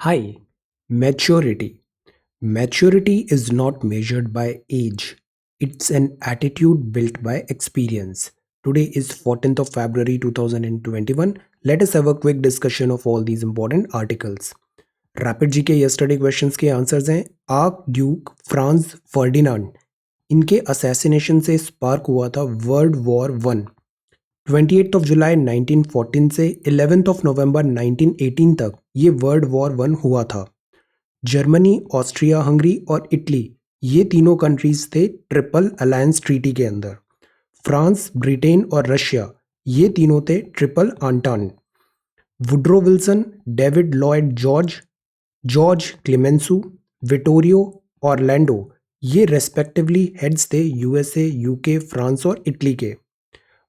Hi, maturity. Maturity is not measured by age. It's an attitude built by experience. Today is 14th of February 2021. Let us have a quick discussion of all these important articles. Rapid जी के yesterday questions के answers हैं arc Duke France Ferdinand इनके assassination से spark हुआ था world war one 28 जुलाई 1914 से 11 नवंबर 1918 तक ये वर्ल्ड वॉर वन हुआ था। जर्मनी, ऑस्ट्रिया हंगरी और इटली ये तीनों कंट्रीज थे ट्रिपल अलायंस ट्रीटी के अंदर। फ्रांस, ब्रिटेन और रशिया ये तीनों थे triple entente. Woodrow Wilson, David Lloyd George, George Clemenceau, Vittorio Orlando ये रेस्पेक्टिवली हेड्स थे यूएसए, यूके, फ्रांस और इटली के।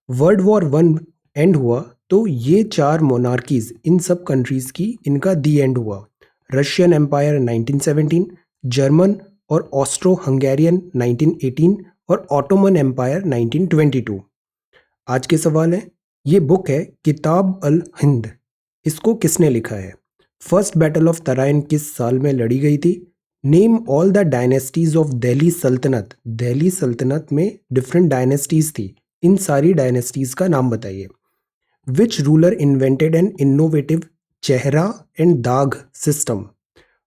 वर्ल्ड वॉर वन एंड हुआ तो ये चार मोनार्कीज इन सब कंट्रीज की इनका दी एंड हुआ। रशियन एम्पायर 1917, जर्मन और ऑस्ट्रो हंगेरियन 1918 और ऑटोमन एम्पायर 1922। आज के सवाल है, ये बुक है किताब अल हिंद, इसको किसने लिखा है? फर्स्ट बैटल ऑफ तराइन किस साल में लड़ी गई थी? Name all the dynasties of Delhi सल्तनत। दिल्ली सल्तनत में डिफरेंट डायनेस्टीज थी, इन सारी डायनेस्टीज का नाम बताइए। Which ruler invented an innovative चेहरा एंड दाग सिस्टम?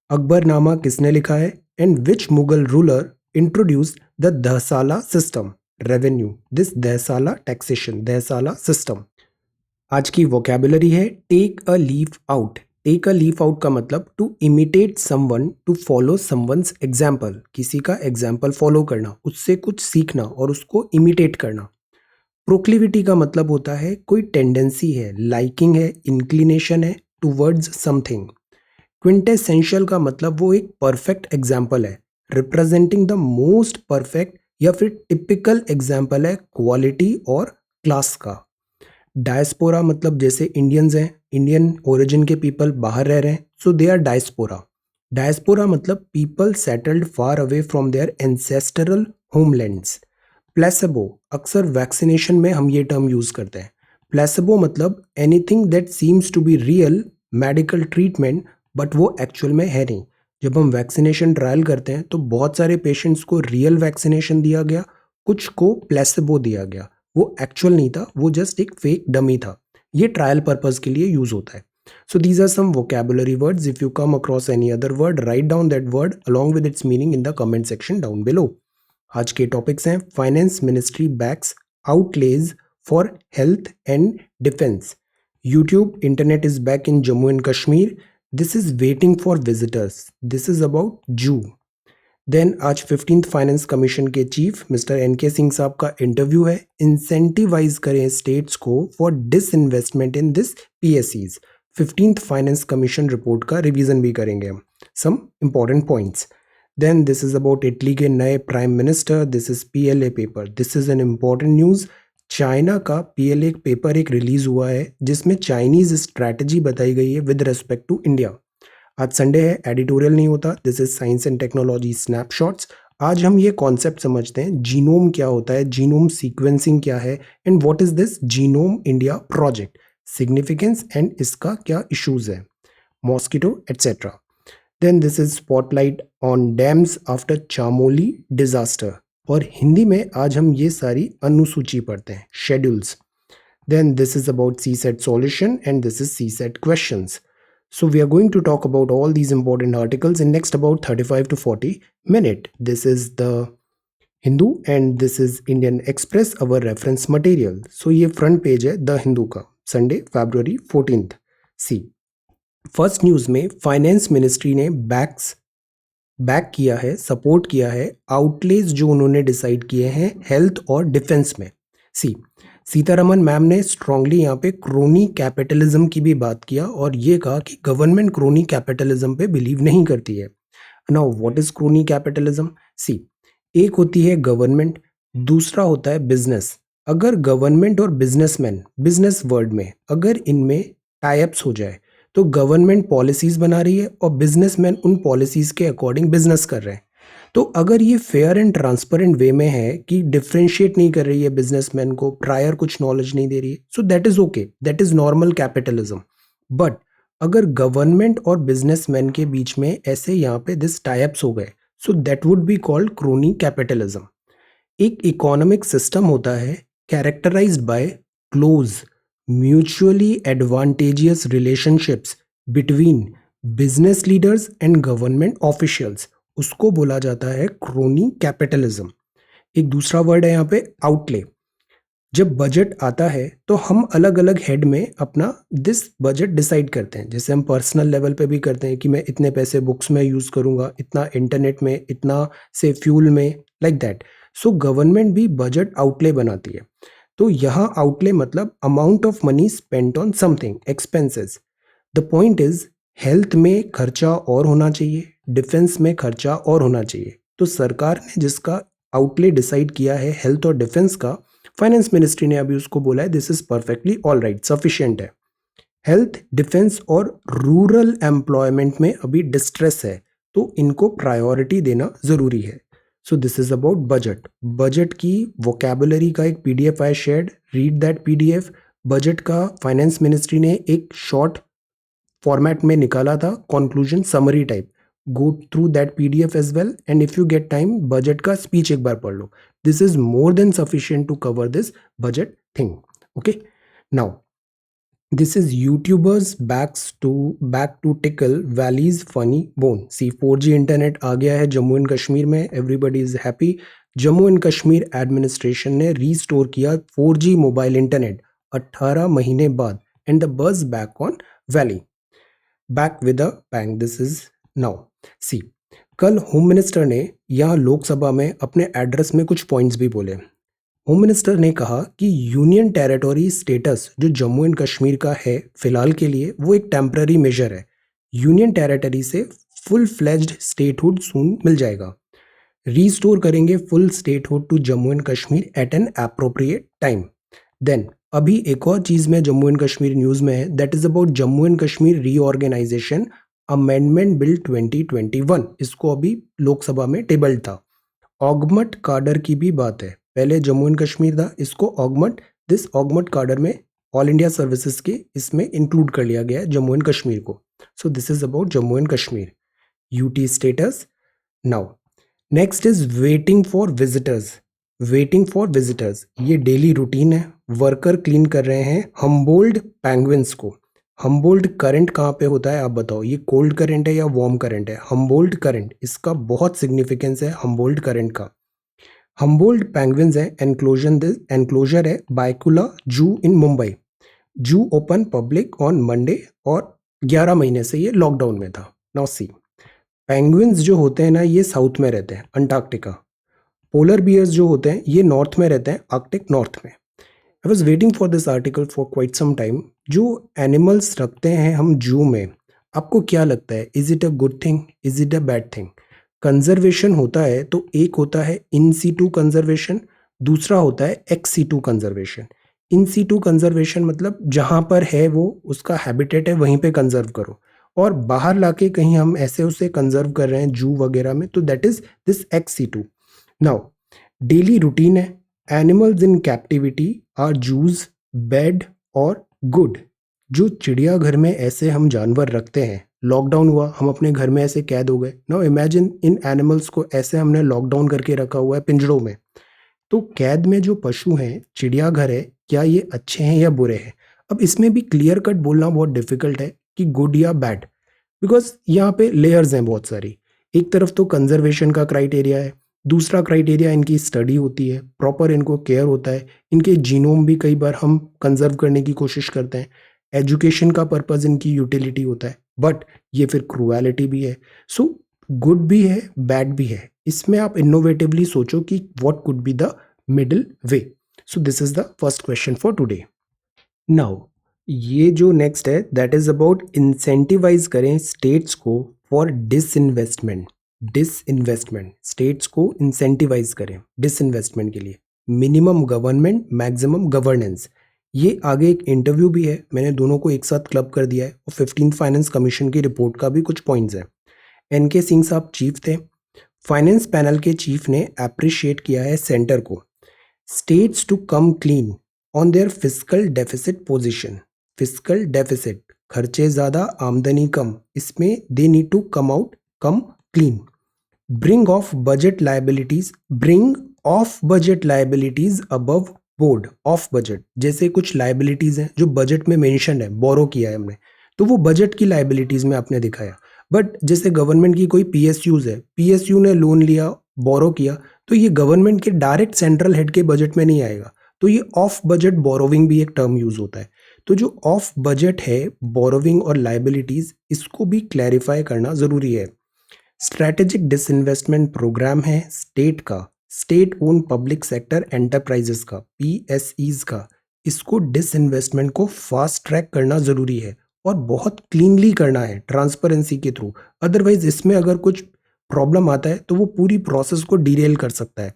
अकबरनामा किसने लिखा है? And which Mughal ruler introduced the Dahsala system revenue? This Dahsala taxation, Dahsala system. आज की वोकैबुलरी है take a leaf out. Take a leaf out का मतलब to imitate someone, to follow someone's example, किसी का एग्जाम्पल फॉलो करना, उससे कुछ सीखना और उसको इमिटेट करना। प्रोक्लिविटी का मतलब होता है कोई टेंडेंसी है, लाइकिंग है, इंक्लिनेशन है टूवर्ड्स समथिंग। क्विंटेसेंशियल का मतलब वो एक परफेक्ट एग्जाम्पल है, रिप्रेजेंटिंग द मोस्ट परफेक्ट या फिर टिपिकल एग्जाम्पल है क्वालिटी और क्लास का। डायस्पोरा मतलब जैसे इंडियंस हैं, इंडियन ओरिजिन के पीपल बाहर रह रहे हैं, so they are diaspora. Diaspora मतलब people settled far away from their ancestral homelands. Placebo अक्सर वैक्सीनेशन में हम ये टर्म यूज करते हैं। प्लेसेबो मतलब anything that seems to be real medical treatment but वो एक्चुअल में है नहीं। जब हम वैक्सीनेशन ट्रायल करते हैं तो बहुत सारे पेशेंट्स को रियल वैक्सीनेशन दिया गया, कुछ को प्लेसेबो दिया गया, वो एक्चुअल नहीं था, वो जस्ट एक फेक डमी था। ये ट्रायल पर्पज के लिए यूज होता है। So these are some vocabulary words. If you come across any other word, write down that word along with its meaning in the comment section down below. आज के topics हैं finance ministry backs outlays for health and defence. YouTube internet is back in Jammu and Kashmir. This is waiting for visitors. This is about zoo. Then आज 15th finance commission के chief mister NK Singh साहब का interview है। Incentivise करें states को for disinvestment in this पीएससीज। 15th finance commission report का revision भी करेंगे हम, some important points. Then this is about Italy के नए prime minister. This is PLA paper. This is an important news. China का पीएलए पेपर एक release हुआ है जिसमें चाइनीज स्ट्रैटेजी बताई गई है विद रिस्पेक्ट टू इंडिया। आज संडे है, एडिटोरियल नहीं होता। This is science and technology snapshots. आज हम ये कॉन्सेप्ट समझते हैं, जीनोम क्या होता है, जीनोम सीक्वेंसिंग क्या है and what is this genome India project, significance and इसका क्या इश्यूज है, mosquito etcetera. Then this is spotlight on dams after Chamoli disaster. और हिंदी में आज हम ये सारी अनुसूची पढ़ते हैं, schedules. Then this is about CSAT solution and this is CSAT questions. So we are going to talk about all these important articles in next about 35 to 40 minute. This is the Hindu and this is Indian Express, our reference material. So ये front page है The Hindu का, Sunday February 14th. See, first news में finance ministry ने back किया है, support किया है outlays जो उन्होंने डिसाइड किए हैं हेल्थ और डिफेंस में। सी सीतारमन मैम ने स्ट्रांगली यहाँ पे क्रोनी कैपिटलिज्म की भी बात किया और ये कहा कि गवर्नमेंट क्रोनी कैपिटलिज्म पे बिलीव नहीं करती है। Now what is crony capitalism? See, एक होती है गवर्नमेंट, दूसरा होता है बिजनेस। अगर गवर्नमेंट और बिजनेसमैन, बिजनेस वर्ल्ड में अगर इनमें टाइप्स हो जाए तो गवर्नमेंट पॉलिसीज बना रही है और बिजनेसमैन उन पॉलिसीज के अकॉर्डिंग बिजनेस कर रहे हैं। तो अगर ये फेयर एंड ट्रांसपेरेंट वे में है कि डिफ्रेंशिएट नहीं कर रही है बिजनेसमैन को, प्रायर कुछ नॉलेज नहीं दे रही है, so that is okay, that is normal capitalism. But अगर गवर्नमेंट और बिजनेसमैन के बीच में ऐसे यहाँ पे दिस टाइप्स हो गए, so that would be called crony capitalism. एक इकोनॉमिक सिस्टम होता है characterised by close mutually advantageous relationships between business leaders and government officials, उसको बोला जाता है क्रोनी कैपिटलिज्म। एक दूसरा वर्ड है यहाँ पे आउटले। जब बजट आता है तो हम अलग अलग हेड में अपना दिस बजट डिसाइड करते हैं, जैसे हम पर्सनल लेवल पे भी करते हैं कि मैं इतने पैसे बुक्स में यूज करूंगा, इतना इंटरनेट में, इतना से फ्यूल में, लाइक दैट। सो गवर्नमेंट भी बजट आउटले बनाती है। तो यहाँ आउटले मतलब amount of money spent on something expenses. The point is health में खर्चा और होना चाहिए, डिफेंस में खर्चा और होना चाहिए। तो सरकार ने जिसका आउटले डिसाइड किया है हेल्थ और डिफेंस का, फाइनेंस मिनिस्ट्री ने अभी उसको बोला है this is perfectly all right, sufficient है। हेल्थ, डिफेंस और रूरल एम्प्लॉयमेंट में अभी डिस्ट्रेस है, तो इनको प्रायोरिटी देना जरूरी है। So this is about budget. Budget की वोकेबुलरी का एक PDF I shared, read that PDF. Budget का फाइनेंस मिनिस्ट्री ने एक शॉर्ट फॉर्मेट में निकाला था, conclusion summary type. Go through that PDF as well, and if you get time budget का स्पीच एक बार पढ़ लो। This is more than sufficient to cover this budget thing. Okay, now this is YouTubers back to tackle valleys funny bone. See 4G internet आ गया है Jammu and Kashmir में, everybody is happy. Jammu and Kashmir administration ने restore किया 4G mobile internet 18 महीने बाद, and the buzz back on valley, back with a bang. This is now see, कल home minister ने यहाँ लोकसभा में अपने एड्रेस में कुछ पॉइंट्स भी बोले। होम मिनिस्टर ने कहा कि यूनियन टेरिटोरी स्टेटस जो जम्मू एंड कश्मीर का है फिलहाल के लिए, वो एक टेम्पररी मेजर है। यूनियन टेरिटरी से फुल फ्लेज्ड स्टेटहुड सून मिल जाएगा। रीस्टोर करेंगे full statehood to Jammu and Kashmir at an appropriate time. Then अभी एक और चीज में जम्मू एंड कश्मीर न्यूज में है, that is about Jammu and Kashmir reorganisation amendment bill 2021। इसको अभी लोकसभा में टेबल्ड था। ऑगमट काडर की भी बात है, पहले जम्मू एंड कश्मीर था, इसको ऑगमट, दिस ऑगमट काडर में ऑल इंडिया सर्विसेज के इसमें इंक्लूड कर लिया गया है जम्मू एंड कश्मीर को। सो this is about Jammu and Kashmir UT status. Now next is waiting for visitors. Waiting for visitors ये डेली रूटीन है। वर्कर क्लीन कर रहे हैं हम्बोल्ड पेंगुइन्स को। हम्बोल्ड करंट कहाँ पे होता है आप बताओ, ये कोल्ड करंट है या वार्म करंट है? हम्बोल्ड करंट, इसका बहुत सिग्निफिकेंस है हम्बोल्ड करंट का। हम्बोल्ड पेंगुइन्स है, एनक्लोजर है बायकुला जू इन मुंबई। जू ओपन पब्लिक ऑन मंडे, और 11 महीने से ये लॉकडाउन में था। नाउ सी, पेंगुइन्स जो होते हैं ना, ये साउथ में रहते हैं अंटार्कटिका। पोलर बियर्स जो होते हैं ये नॉर्थ में रहते हैं, आर्कटिक नॉर्थ में। I was waiting for this article for quite some time. जो एनिमल्स रखते हैं हम जू में, आपको क्या लगता है, is it a good thing, is it a bad thing? Conservation होता है तो एक होता है इन सीटू कंजर्वेशन, दूसरा होता है ex situ conservation. In situ conservation मतलब जहाँ पर है वो उसका हैबिटेट है वहीं पे कंजर्व करो, और बाहर लाके कहीं हम ऐसे उसे कंजर्व कर रहे हैं जू वगैरह में, तो that is this ex situ. Now daily routine है, animals in captivity are zoos bad और गुड। जो चिड़ियाघर में ऐसे हम जानवर रखते हैं, लॉकडाउन हुआ, हम अपने घर में ऐसे कैद हो गए। नाउ इमेजिन इन एनिमल्स को ऐसे हमने लॉकडाउन करके रखा हुआ है पिंजड़ों में। तो कैद में जो पशु हैं, चिड़ियाघर है, क्या ये अच्छे हैं या बुरे हैं? अब इसमें भी क्लियर कट बोलना बहुत डिफिकल्ट है कि गुड या बैड, बिकॉज यहाँ पे लेयर्स हैं बहुत सारी। एक तरफ तो कंजर्वेशन का क्राइटेरिया है, दूसरा क्राइटेरिया इनकी स्टडी होती है, प्रॉपर इनको केयर होता है, इनके जीनोम भी कई बार हम कंजर्व करने की कोशिश करते हैं, एजुकेशन का पर्पज इनकी यूटिलिटी होता है, बट ये फिर क्रूएलिटी भी है। सो गुड भी है बैड भी है, इसमें आप इनोवेटिवली सोचो कि what could be the middle way. So this is the first question for today. Now ये जो नेक्स्ट है दैट इज अबाउट इंसेंटिवाइज करें स्टेट्स को फॉर डिसइन्वेस्टमेंट। डिसइन्वेस्टमेंट, स्टेट्स को इंसेंटिवाइज करें डिसइन्वेस्टमेंट के लिए। मिनिमम गवर्नमेंट मैक्सिमम गवर्नेंस, ये आगे एक इंटरव्यू भी है, मैंने दोनों को एक साथ क्लब कर दिया है, और 15th फाइनेंस कमीशन की रिपोर्ट का भी कुछ पॉइंट्स है। एनके सिंह साहब चीफ थे, फाइनेंस पैनल के चीफ ने अप्रिशिएट किया है सेंटर को, states to come clean on their fiscal deficit position. Fiscal deficit खर्चे ज़्यादा आमदनी कम, इसमें they need to come clean. Bring off budget liabilities above board off budget, जैसे कुछ लाइबिलिटीज हैं जो बजट में मेंशन है, बोरो किया है हमने, तो वो बजट की लाइबिलिटीज में आपने दिखाया। बट जैसे गवर्नमेंट की कोई पीएसयूज है, पीएसयू ने लोन लिया, बोरो किया, तो ये गवर्नमेंट के डायरेक्ट सेंट्रल हेड के बजट में नहीं आएगा, तो ये ऑफ बजट बोरोविंग भी एक टर्म यूज होता है। तो जो ऑफ बजट है बोरोविंग और लाइबिलिटीज, इसको भी क्लैरिफाई करना जरूरी है। स्ट्रैटेजिक डिसइन्वेस्टमेंट प्रोग्राम है स्टेट का, state own public sector enterprises का, पीएसईज का, इसको डिसइन्वेस्टमेंट को फास्ट ट्रैक करना जरूरी है और बहुत क्लीनली करना है ट्रांसपेरेंसी के थ्रू। अदरवाइज इसमें अगर कुछ प्रॉब्लम आता है तो वो पूरी प्रोसेस को डिरेल कर सकता है।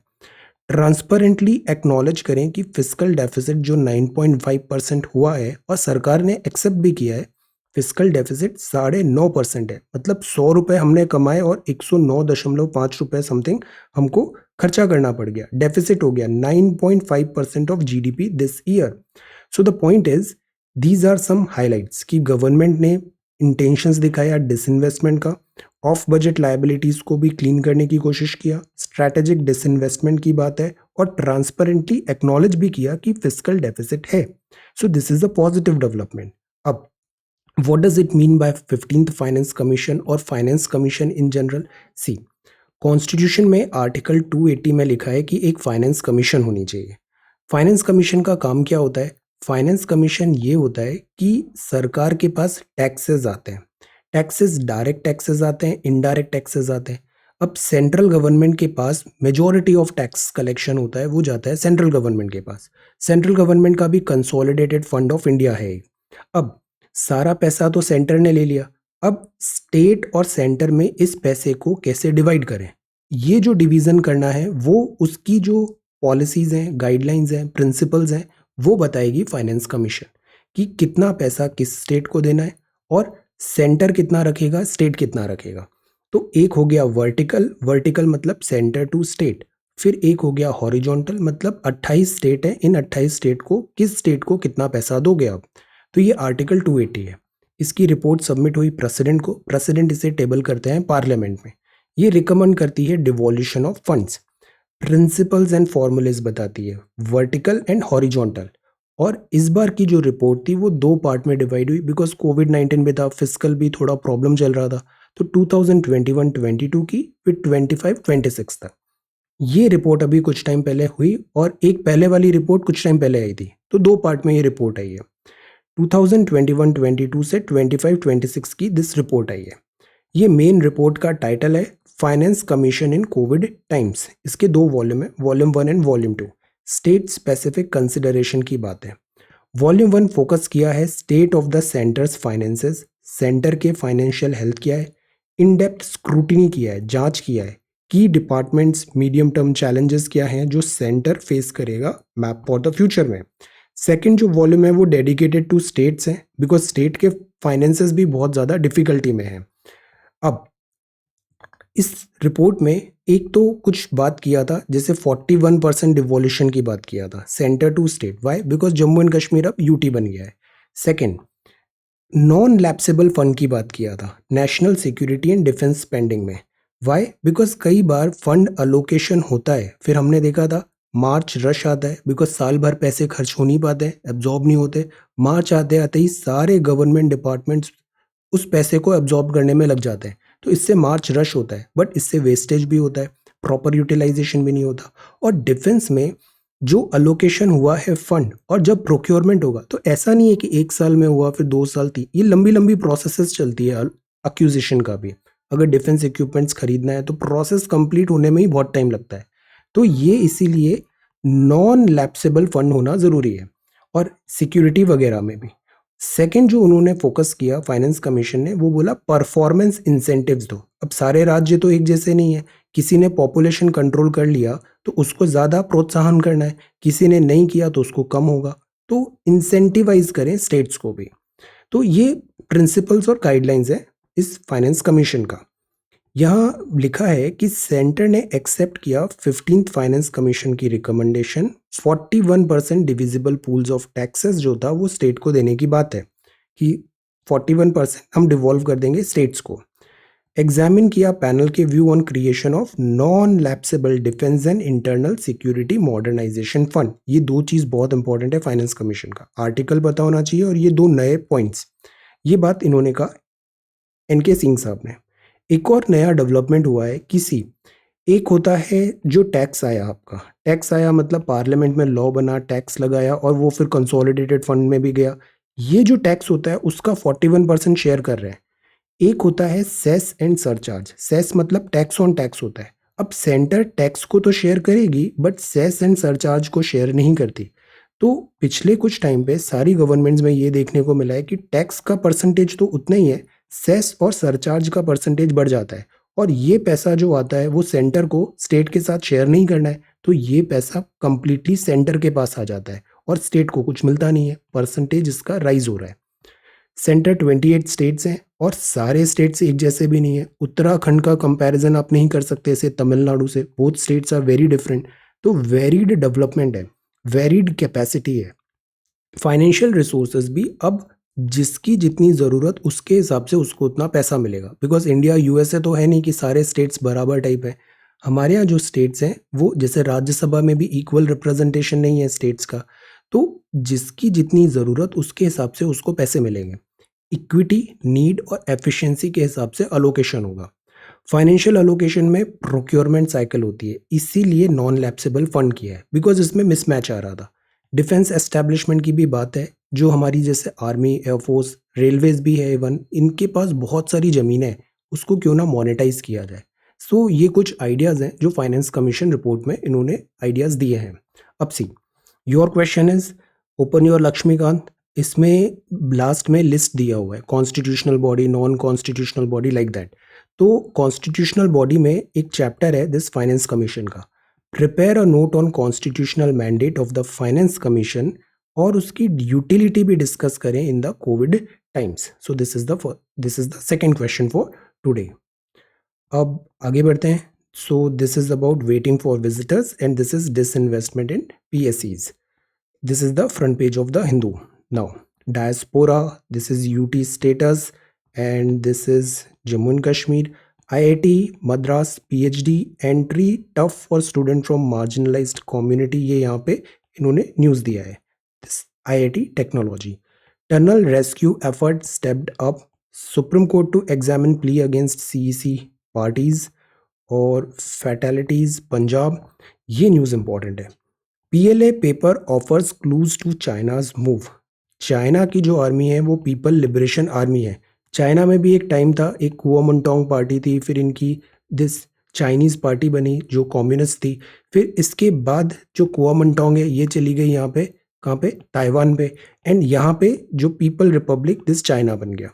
ट्रांसपेरेंटली एक्नॉलेज करें कि फिस्कल डेफिसिट जो 9.5% हुआ है और सरकार ने एक्सेप्ट भी किया है, फिस्कल डेफिसिट 9.5% है, मतलब 100 रुपए हमने कमाए और 109.5 रुपए समथिंग हमको खर्चा करना पड़ गया, डेफिसिट हो गया 9.5% of GDP this year. So the point is, these are some highlights कि गवर्नमेंट ने इंटेंशंस दिखाया डिसइन्वेस्टमेंट का, ऑफ बजट लायबिलिटीज को भी क्लीन करने की कोशिश किया, स्ट्रैटेजिक डिसइन्वेस्टमेंट की बात है, और ट्रांसपेरेंटली एक्नॉलेज भी किया कि फिस्कल डेफिसिट है। So this is a positive development. अब what does it mean by 15th finance commission और finance commission in general? See, constitution में आर्टिकल 280 में लिखा है कि एक फाइनेंस कमीशन होनी चाहिए। फाइनेंस कमीशन का काम क्या होता है? फाइनेंस कमीशन ये होता है कि सरकार के पास टैक्सेस आते हैं, टैक्सेस डायरेक्ट टैक्सेस आते हैं, इनडायरेक्ट टैक्सेस आते हैं। अब सेंट्रल गवर्नमेंट के पास मेजॉरिटी ऑफ टैक्स कलेक्शन होता है, वो जाता है सेंट्रल गवर्नमेंट के पास। सेंट्रल गवर्नमेंट का भी कंसोलिडेटेड फंड ऑफ इंडिया है। अब सारा पैसा तो सेंटर ने ले लिया, अब स्टेट और सेंटर में इस पैसे को कैसे डिवाइड करें, ये जो डिवीजन करना है वो उसकी जो पॉलिसीज हैं, गाइडलाइंस हैं, प्रिंसिपल्स हैं, वो बताएगी फाइनेंस कमीशन कि कितना पैसा किस स्टेट को देना है और सेंटर कितना रखेगा, स्टेट कितना रखेगा। तो एक हो गया वर्टिकल, वर्टिकल मतलब सेंटर टू स्टेट। फिर एक हो गया हॉरिजॉन्टल, मतलब 28 स्टेट है, इन 28 स्टेट को किस स्टेट को कितना पैसा दोगे आप। तो ये आर्टिकल 280 है। इसकी रिपोर्ट सबमिट हुई प्रेसिडेंट को, प्रेसिडेंट इसे टेबल करते हैं पार्लियामेंट में। ये रिकमेंड करती है devolution of funds, principles and formulas बताती है, वर्टिकल एंड हॉरिजॉन्टल। और इस बार की जो रिपोर्ट थी वो दो पार्ट में डिवाइड हुई, बिकॉज कोविड-19 में था, फिस्कल भी थोड़ा प्रॉब्लम चल रहा था, तो 2021-22 की, फिर 25-26 तक। ये रिपोर्ट अभी कुछ टाइम पहले हुई और एक पहले वाली रिपोर्ट कुछ टाइम पहले आई थी, तो दो पार्ट में ये रिपोर्ट आई है। 2021-22 से 25-26 की दिस रिपोर्ट आई है। ये मेन रिपोर्ट का टाइटल है फाइनेंस कमीशन इन कोविड टाइम्स। इसके दो वॉल्यूम है, volume 1 and volume 2। State specific consideration की बात है। वॉल्यूम 1 फोकस किया है state of the centres finances, centre के फाइनेंशियल हेल्थ किया है, इन डेप्थ स्क्रूटिनी किया है, जांच किया है, की डिपार्टमेंट्स मीडियम टर्म चैलेंजेस क्या हैं जो सेंटर फेस करेगा मैप फॉर द फ्यूचर में। सेकंड जो वॉल्यूम है वो डेडिकेटेड टू स्टेट्स है, बिकॉज स्टेट के फाइनेंसेस भी बहुत ज़्यादा डिफिकल्टी में है। अब इस रिपोर्ट में एक तो कुछ बात किया था, जैसे 41% डिवोल्यूशन की बात किया था centre to state. Why? Because Jammu and Kashmir अब यूटी बन गया है। सेकंड, नॉन लैप्सेबल फंड की बात किया था national security and defence spending में। वाई? बिकॉज कई बार फंड अलोकेशन होता है, फिर हमने देखा था मार्च रश आता है, बिकॉज साल भर पैसे खर्च हो नहीं पाते, एब्जॉर्ब नहीं होते। मार्च आते आते ही सारे गवर्नमेंट डिपार्टमेंट्स उस पैसे को एब्जॉर्ब करने में लग जाते हैं, तो इससे मार्च रश होता है, बट इससे वेस्टेज भी होता है, प्रॉपर यूटिलाइजेशन भी नहीं होता। और डिफेंस में जो अलोकेशन हुआ है फंड, और जब प्रोक्योरमेंट होगा तो ऐसा नहीं है कि एक साल में हुआ फिर 2 साल थी, ये लंबी लंबी प्रोसेसेस चलती है एक्विजिशन का भी। अगर डिफेंस इक्विपमेंट्स खरीदना है तो प्रोसेस कंप्लीट होने में ही बहुत टाइम लगता है, तो ये इसीलिए नॉन लैप्सेबल फंड होना जरूरी है, और सिक्योरिटी वगैरह में भी। सेकंड जो उन्होंने फोकस किया फाइनेंस कमीशन ने, वो बोला परफॉर्मेंस इंसेंटिव्स दो। अब सारे राज्य तो एक जैसे नहीं है, किसी ने पॉपुलेशन कंट्रोल कर लिया तो उसको ज़्यादा प्रोत्साहन करना है, किसी ने नहीं किया तो उसको कम होगा, तो इंसेंटिवाइज करें स्टेट्स को भी। तो ये प्रिंसिपल्स और गाइडलाइंस है इस फाइनेंस कमीशन का। यहाँ लिखा है कि सेंटर ने एक्सेप्ट किया 15th फाइनेंस कमीशन की recommendation, 41% divisible pools of taxes जो था वो स्टेट को देने की बात है, कि 41% हम डिवॉल्व कर देंगे स्टेट्स को। एग्जामिन किया पैनल के view on creation of non lapsable defence and internal security modernisation fund. ये दो चीज़ बहुत इंपॉर्टेंट है फाइनेंस कमीशन का, आर्टिकल पता होना चाहिए और ये दो नए पॉइंट्स। ये बात इन्होंने कहा एनके सिंह साहब ने। एक और नया डेवलपमेंट हुआ है किसी, एक होता है जो टैक्स आया, आपका टैक्स आया मतलब पार्लियामेंट में लॉ बना, टैक्स लगाया और वो फिर कंसोलिडेटेड फंड में भी गया। ये जो टैक्स होता है उसका 41% शेयर कर रहे हैं। एक होता है सेस एंड सरचार्ज। सेस मतलब टैक्स ऑन टैक्स होता है। अब सेंटर टैक्स को तो शेयर करेगी बट सेस एंड सरचार्ज को शेयर नहीं करती। तो पिछले कुछ टाइम पे सारी गवर्नमेंट्स में ये देखने को मिला है कि टैक्स का परसेंटेज तो उतना ही है, सेस और सरचार्ज का परसेंटेज बढ़ जाता है और ये पैसा जो आता है वो सेंटर को स्टेट के साथ शेयर नहीं करना है, तो ये पैसा कंप्लीटली सेंटर के पास आ जाता है और स्टेट को कुछ मिलता नहीं है, परसेंटेज इसका राइज हो रहा है। सेंटर 28 स्टेट्स हैं और सारे स्टेट्स एक जैसे भी नहीं है। उत्तराखंड का कंपैरिजन आप नहीं कर सकते ऐसे तमिलनाडु से, both states are very different. तो वेरीड डेवलपमेंट है, वेरीड कैपेसिटी है। फाइनेंशियल रिसोर्सेज भी अब जिसकी जितनी ज़रूरत उसके हिसाब से उसको उतना पैसा मिलेगा, बिकॉज इंडिया यूएसए तो है नहीं कि सारे स्टेट्स बराबर टाइप है। हमारे यहाँ जो स्टेट्स हैं वो जैसे राज्यसभा में भी इक्वल रिप्रेजेंटेशन नहीं है स्टेट्स का, तो जिसकी जितनी ज़रूरत उसके हिसाब से उसको पैसे मिलेंगे। इक्विटी, नीड और एफिशिएंसी के हिसाब से अलोकेशन होगा। फाइनेंशियल अलोकेशन में प्रोक्योरमेंट साइकिल होती है, इसीलिए नॉन लैप्सेबल फंड किया है बिकॉज इसमें मिसमैच आ रहा था। डिफेंस एस्टैब्लिशमेंट की भी बात है, जो हमारी जैसे आर्मी, एयरफोर्स, रेलवेज भी है, इवन इनके पास बहुत सारी ज़मीनें हैं, उसको क्यों ना मोनेटाइज किया जाए। सो ये कुछ आइडियाज़ हैं जो फाइनेंस कमीशन रिपोर्ट में इन्होंने आइडियाज़ दिए हैं। अब see your question is open your Laxmikanth. इसमें लास्ट में लिस्ट दिया हुआ है constitutional body, non constitutional body, like that. तो कॉन्स्टिट्यूशनल बॉडी में एक चैप्टर है दिस फाइनेंस कमीशन का, prepare a note on constitutional mandate of the finance commission, और उसकी यूटिलिटी भी डिस्कस करें in the covid times. So this is the second question for today. अब आगे बढ़ते हैं। So this is about waiting for visitors and this is disinvestment in PSEs. This is the front page of the Hindu. Now, diaspora, this is UT status, and this is Jammu and Kashmir. IIT Madras PhD entry tough for student from marginalized community, ये यहाँ पे इन्होंने news दिया है। This IIT Technology. Tunnel rescue effort stepped up. Supreme Court to examine plea against CEC parties और fatalities Punjab, ये news important है। PLA paper offers clues to China's move. China की जो आर्मी है वो पीपल लिबरेशन आर्मी है। China में भी एक टाइम था, एक कुओमिंटांग पार्टी थी, फिर इनकी दिस चाइनीज़ पार्टी बनी जो कम्युनिस्ट थी। फिर इसके बाद जो कुओमिंटांग है ये चली गई यहाँ पे, कहाँ पे, ताइवान पे, एंड यहाँ पे जो पीपल रिपब्लिक दिस चाइना बन गया।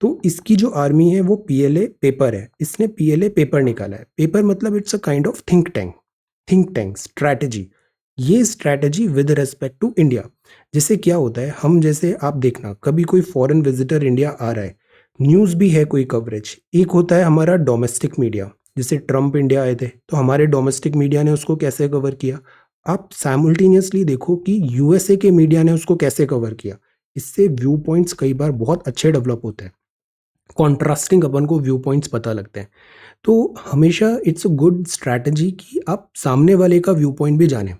तो इसकी जो आर्मी है वो PLA पेपर है, इसने PLA पेपर निकाला है। पेपर मतलब it's a kind of think tank strategy. ये strategy with respect to India. जैसे क्या होता है, हम जैसे आप देखना कभी कोई फॉरेन विजिटर इंडिया आ रहा है, न्यूज़ भी है कोई कवरेज। एक होता है हमारा डोमेस्टिक मीडिया, जैसे ट्रम्प इंडिया आए थे तो हमारे डोमेस्टिक मीडिया ने उसको कैसे कवर किया। आप साइमल्टेनियसली देखो कि USA के मीडिया ने उसको कैसे कवर किया। इससे व्यू पॉइंट्स कई बार बहुत अच्छे डेवलप होते हैं, कॉन्ट्रास्टिंग अपन को व्यू पॉइंट्स पता लगते हैं। तो हमेशा इट्स अ गुड स्ट्रैटेजी कि आप सामने वाले का व्यू पॉइंट भी जानें।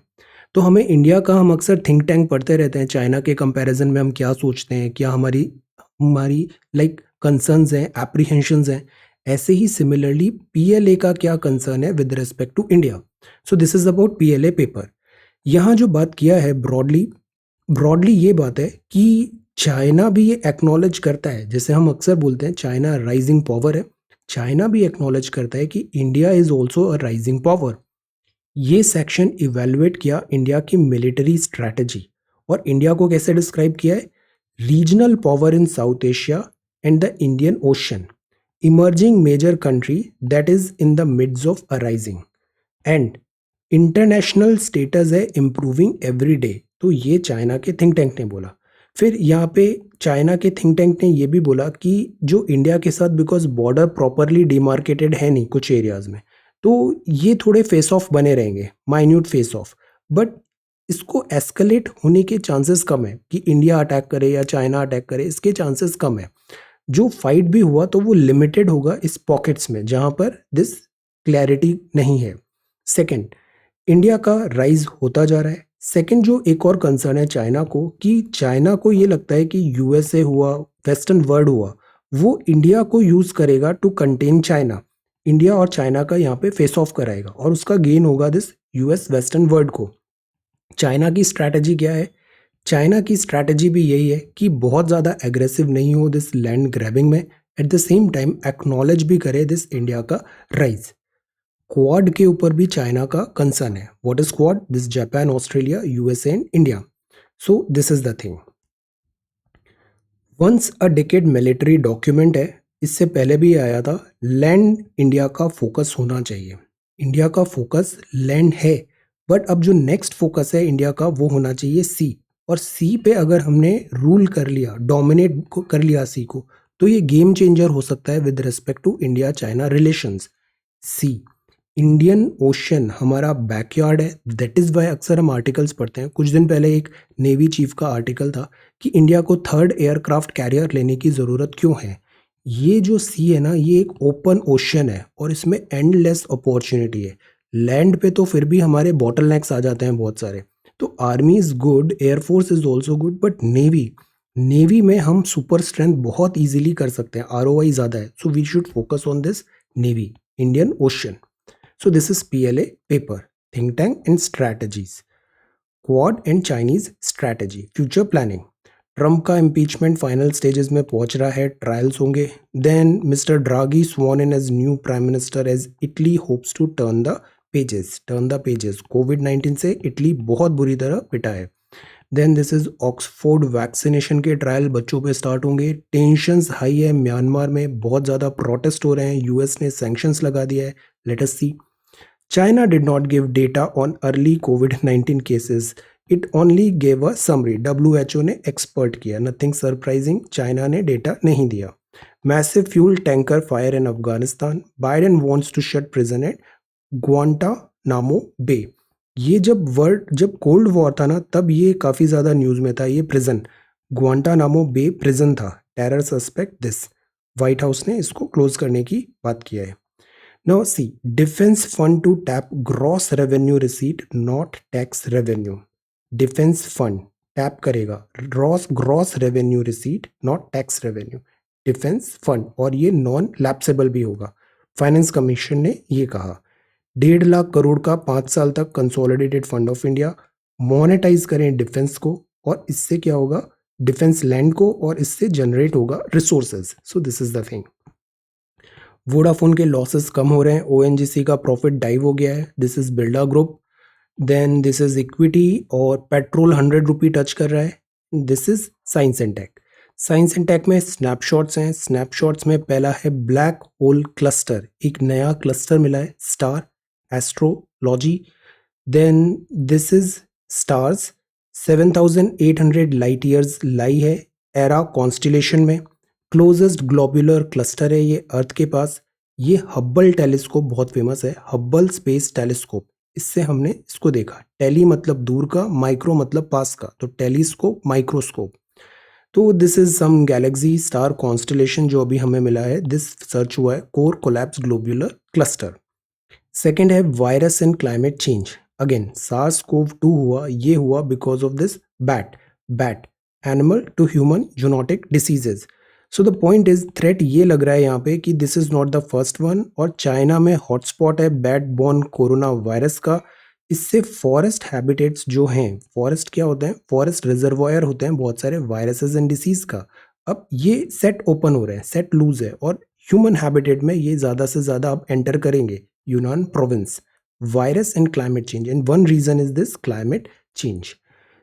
तो हमें इंडिया का, हम अक्सर थिंक टैंक पढ़ते रहते हैं, चाइना के कंपैरिजन में हम क्या सोचते हैं, क्या हमारी हमारी लाइक कंसर्न्स हैं, एप्रीहेंशंस हैं। ऐसे ही सिमिलरली PLA का क्या कंसर्न है with respect to India. So this is about PLA paper. यहाँ जो बात किया है ब्रॉडली ये बात है कि चाइना भी ये एक्नॉलेज करता है, जैसे हम अक्सर बोलते हैं चाइना राइजिंग पावर है, चाइना भी एक्नॉलेज करता है कि India is also a rising power. ये सेक्शन इवेलुएट किया इंडिया की मिलिट्री स्ट्रैटेजी और इंडिया को कैसे डिस्क्राइब किया है, regional power in South Asia and the Indian Ocean, emerging major country that is in the midst of a rising, and international status है improving every day. तो ये China के think tank ने बोला। फिर यहाँ पे चाइना के थिंक टैंक ने ये भी बोला कि जो इंडिया के साथ, बिकॉज बॉर्डर प्रॉपरली डिमार्केटेड है नहीं कुछ एरियाज में, तो ये थोड़े फेस ऑफ बने रहेंगे, माइन्यूट फेस ऑफ, बट इसको एस्केलेट होने के चांसेस कम है कि इंडिया अटैक करे या चाइना अटैक करे, इसके चांसेस कम है। जो फाइट भी हुआ तो वो लिमिटेड होगा इस पॉकेट्स में जहां पर दिस क्लैरिटी नहीं है। सेकंड, इंडिया का राइज होता जा रहा है। सेकंड, जो एक और कंसर्न है चाइना को, कि चाइना को ये लगता है कि यूएसए हुआ, वेस्टर्न वर्ल्ड हुआ, वो इंडिया को यूज करेगा टू कंटेन चाइना। इंडिया और चाइना का यहाँ पे फेस ऑफ कराएगा और उसका गेन होगा दिस यूएस वेस्टर्न वर्ल्ड को। चाइना की स्ट्रैटेजी क्या है? चाइना की स्ट्रैटेजी भी यही है कि बहुत ज़्यादा एग्रेसिव नहीं हो दिस लैंड ग्रैबिंग में, at the same time acknowledge भी करे दिस इंडिया का राइज। क्वाड के ऊपर भी चाइना का कंसर्न है। What is Quad? This Japan, Australia, USA and India. So this is the thing. Once a decade military document है, इससे पहले भी आया था, लैंड इंडिया का फोकस होना चाहिए। इंडिया का फोकस लैंड है, बट अब जो नेक्स्ट फोकस है इंडिया का वो होना चाहिए सी। और सी पे अगर हमने रूल कर लिया, डोमिनेट कर लिया सी को, तो ये गेम चेंजर हो सकता है with respect to India China relations. See, Indian Ocean हमारा बैकयार्ड है, दैट इज वाई अक्सर हम आर्टिकल्स पढ़ते हैं। कुछ दिन पहले एक नेवी चीफ का आर्टिकल था कि इंडिया को थर्ड एयरक्राफ्ट कैरियर लेने की ज़रूरत क्यों है। ये जो सी है ना, ये एक ओपन ओशन है और इसमें एंडलेस अपॉर्चुनिटी है। लैंड पे तो फिर भी हमारे बॉटल नेक्स आ जाते हैं बहुत सारे। तो army is good, air force is also good, but navy, navy में हम सुपर स्ट्रेंथ बहुत ईजिली कर सकते हैं, आरओआई ज़्यादा है। So we should focus on this navy, Indian Ocean. So this is PLA paper, think tank and strategies, Quad and Chinese strategy, future planning. Trump का impeachment final stages में पहुंच रहा है, ट्रायल्स होंगे। Then mister Draghi sworn in as new prime minister as Italy hopes to turn the pages, कोविड-19 से Italy बहुत बुरी तरह पिटा है। Then this is Oxford vaccination के ट्रायल बच्चों पे स्टार्ट होंगे। टेंशंस हाई है म्यांमार में, बहुत ज़्यादा प्रोटेस्ट हो रहे हैं, यूएस ने सैंक्शंस लगा दिया है। Let us see. China did not give data on early COVID-19 cases. It only gave a summary. WHO ने एक्सपर्ट किया, नथिंग सरप्राइजिंग, चाइना ने डेटा नहीं दिया। Massive fuel tanker fire in Afghanistan, Biden wants to shut prison at Guantanamo Bay. ये जब cold war था ना, तब ये काफ़ी ज़्यादा न्यूज़ में था। ये प्रिजन ग्वांटानामो बे प्रिजन था, terror suspect this. White house ने इसको क्लोज करने की बात किया है। Now see, defense fund to tap gross revenue receipt, not tax revenue. Defense fund tap करेगा gross revenue receipt, not tax revenue. Defense fund, और ये नॉन लैप्सेबल भी होगा। फाइनेंस कमीशन ने ये कहा। 1.5 लाख करोड़ का 5 साल तक consolidated fund of India, monetise करें डिफेंस को, और इससे क्या होगा, डिफेंस लैंड को, और इससे जनरेट होगा resources. So this is the thing. Vodafone के लॉसेस कम हो रहे हैं, ओएनजीसी का प्रॉफिट डाइव हो गया है, this is Birla group. Then this is equity, और पेट्रोल 100 रुपी टच कर रहा है, this is science and tech. Science and tech में स्नैपशॉट्स हैं। स्नैपशॉट्स में पहला है ब्लैक होल क्लस्टर, एक नया क्लस्टर मिला है, star astrology. Then this is stars, 7800 light years lie है एरा कॉन्स्टिलेशन में। क्लोजेस्ट ग्लोबुलर क्लस्टर है ये अर्थ के पास। ये हब्बल टेलीस्कोप बहुत फेमस है, हब्बल स्पेस टेलीस्कोप। इससे हमने इसको देखा, टेली मतलब दूर का, माइक्रो मतलब पास का, तो टेलीस्कोप, माइक्रोस्कोप। तो this is some galaxy star constellation जो अभी हमें मिला है, दिस सर्च हुआ है core collapse globular cluster. Second है virus and climate change. Again SARS-CoV-2 हुआ, ये हुआ because of this bat animal to human zoonotic diseases. So the point is, threat ये लग रहा है यहाँ पे कि this is not the first one, और चाइना में हॉटस्पॉट है बैट बॉर्न कोरोना वायरस का। इससे फॉरेस्ट हैबिटेट्स जो हैं, फॉरेस्ट क्या होते हैं, फॉरेस्ट रिजर्वायर होते हैं बहुत सारे वायरसेस एंड डिसीज का। अब ये सेट ओपन हो रहे हैं, सेट लूज है, और ह्यूमन हैबिटेट में ये ज़्यादा से ज़्यादा अब एंटर करेंगे, Yunnan province. Virus and climate change, and one region is this climate change.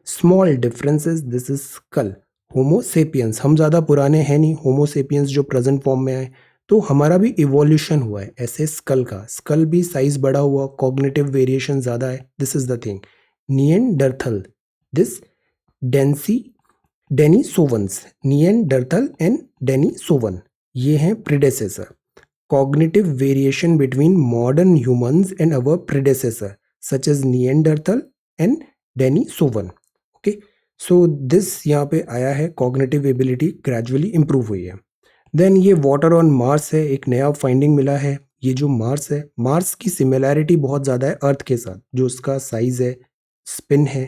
Small differences, this is skull. Homo sapiens, हम ज़्यादा पुराने हैं नहीं, होमोसेपियंस जो प्रेजेंट फॉर्म में आए, तो हमारा भी इवोल्यूशन हुआ है ऐसे स्कल का, स्कल भी साइज बड़ा हुआ, कॉग्निटिव वेरिएशन ज़्यादा है, this is the thing. Neanderthal, this Denisovans, Neanderthal and Denisovan, ये हैं predecessor. Cognitive variation between modern humans and our predecessor such as Neanderthal and Denisovan. Okay, so this यहाँ पे आया है, कॉग्निटिव एबिलिटी ग्रेजुअली इंप्रूव हुई है। Then ये water on Mars है, एक नया फाइंडिंग मिला है। ये जो मार्स है, मार्स की सिमिलैरिटी बहुत ज़्यादा है अर्थ के साथ, जो उसका साइज है, स्पिन है,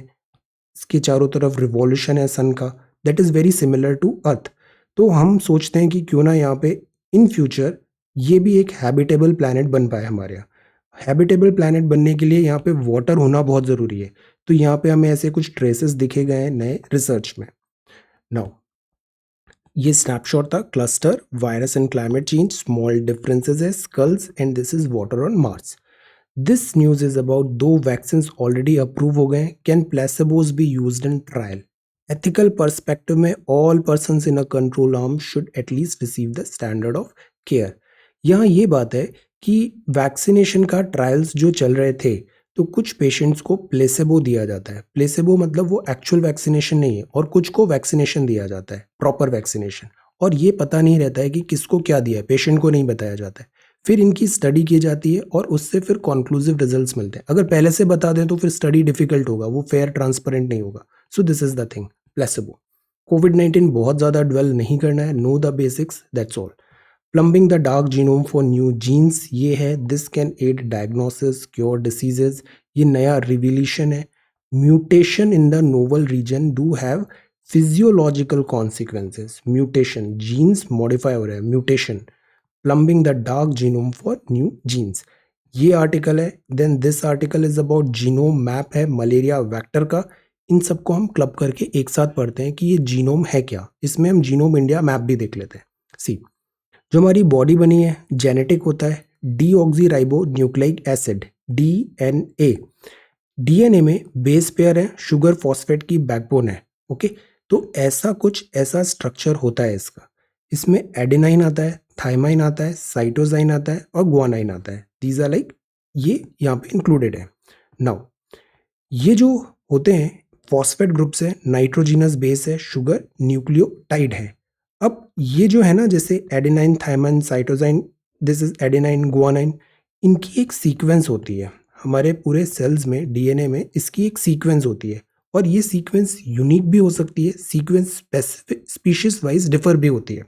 इसके चारों तरफ रिवॉल्यूशन है सन का, that is very similar to earth. तो हम सोचते हैं कि क्यों ना यहाँ पे इन फ्यूचर ये भी एक हैबिटेबल प्लैनेट बन पाए हमारे यहाँ। हैबिटेबल प्लैनेट बनने के लिए यहाँ पे वाटर होना बहुत ज़रूरी है। तो यहाँ पे हमें ऐसे कुछ ट्रेसेस दिखे गए हैं नए रिसर्च में। नाउ ये स्नैपशॉट था, cluster virus and climate change, small differences है, skulls, and this is water on Mars. This news is about दो वैक्सीन ऑलरेडी अप्रूव हो गए, can placebos be used in trial. Ethical perspective में all persons in a control arm should at least receive the standard of care. यहाँ ये बात है कि vaccination का ट्रायल्स जो चल रहे थे, तो कुछ पेशेंट्स को प्लेसेबो दिया जाता है। प्लेसेबो मतलब वो एक्चुअल वैक्सीनेशन नहीं है, और कुछ को वैक्सीनेशन दिया जाता है, प्रॉपर वैक्सीनेशन, और ये पता नहीं रहता है कि किसको क्या दिया है, पेशेंट को नहीं बताया जाता है। फिर इनकी स्टडी की जाती है और उससे फिर कॉन्क्लूसिव रिजल्ट्स मिलते हैं। अगर पहले से बता दें तो फिर स्टडी डिफिकल्ट होगा, वो फेयर ट्रांसपेरेंट नहीं होगा। So this is the thing, placebo. कोविड-19 बहुत ज़्यादा ड्वेल नहीं करना है, know the basics, that's all. Plumbing the dark genome for new genes, ये है, this can aid diagnosis, cure diseases, ये नया रिविलेशन है। Mutation in the novel region do have physiological consequences. Mutation, genes modify हो रहे हैं, mutation. Plumbing the dark genome for new genes, ये article है। Then this article is about genome map है, malaria vector का। इन सबको हम क्लब करके एक साथ पढ़ते हैं कि ये जीनोम है क्या। इसमें हम जीनोम इंडिया मैप भी देख लेते हैं। सी, जो हमारी बॉडी बनी है, जेनेटिक होता है, deoxyribo nucleic acid, DNA. DNA में बेस पेयर है, शुगर फॉस्फेट की बैकबोन है। ओके, तो ऐसा कुछ ऐसा स्ट्रक्चर होता है इसका। इसमें एडेनाइन आता है, थाइमाइन आता है, साइटोसाइन आता है और गुआनाइन आता है। दीज आर लाइक, ये यहाँ पे इंक्लूडेड है। नाउ ये जो होते हैं फॉस्फेट ग्रुप से, नाइट्रोजिनस बेस है, शुगर न्यूक्लियोटाइड है। अब ये जो है ना, जैसे adenine, thymine, cytosine, this is adenine, guanine, इनकी एक सीक्वेंस होती है। हमारे पूरे सेल्स में, डीएनए में इसकी एक सीक्वेंस होती है, और ये सीक्वेंस यूनिक भी हो सकती है, sequence specific species wise differ भी होती है।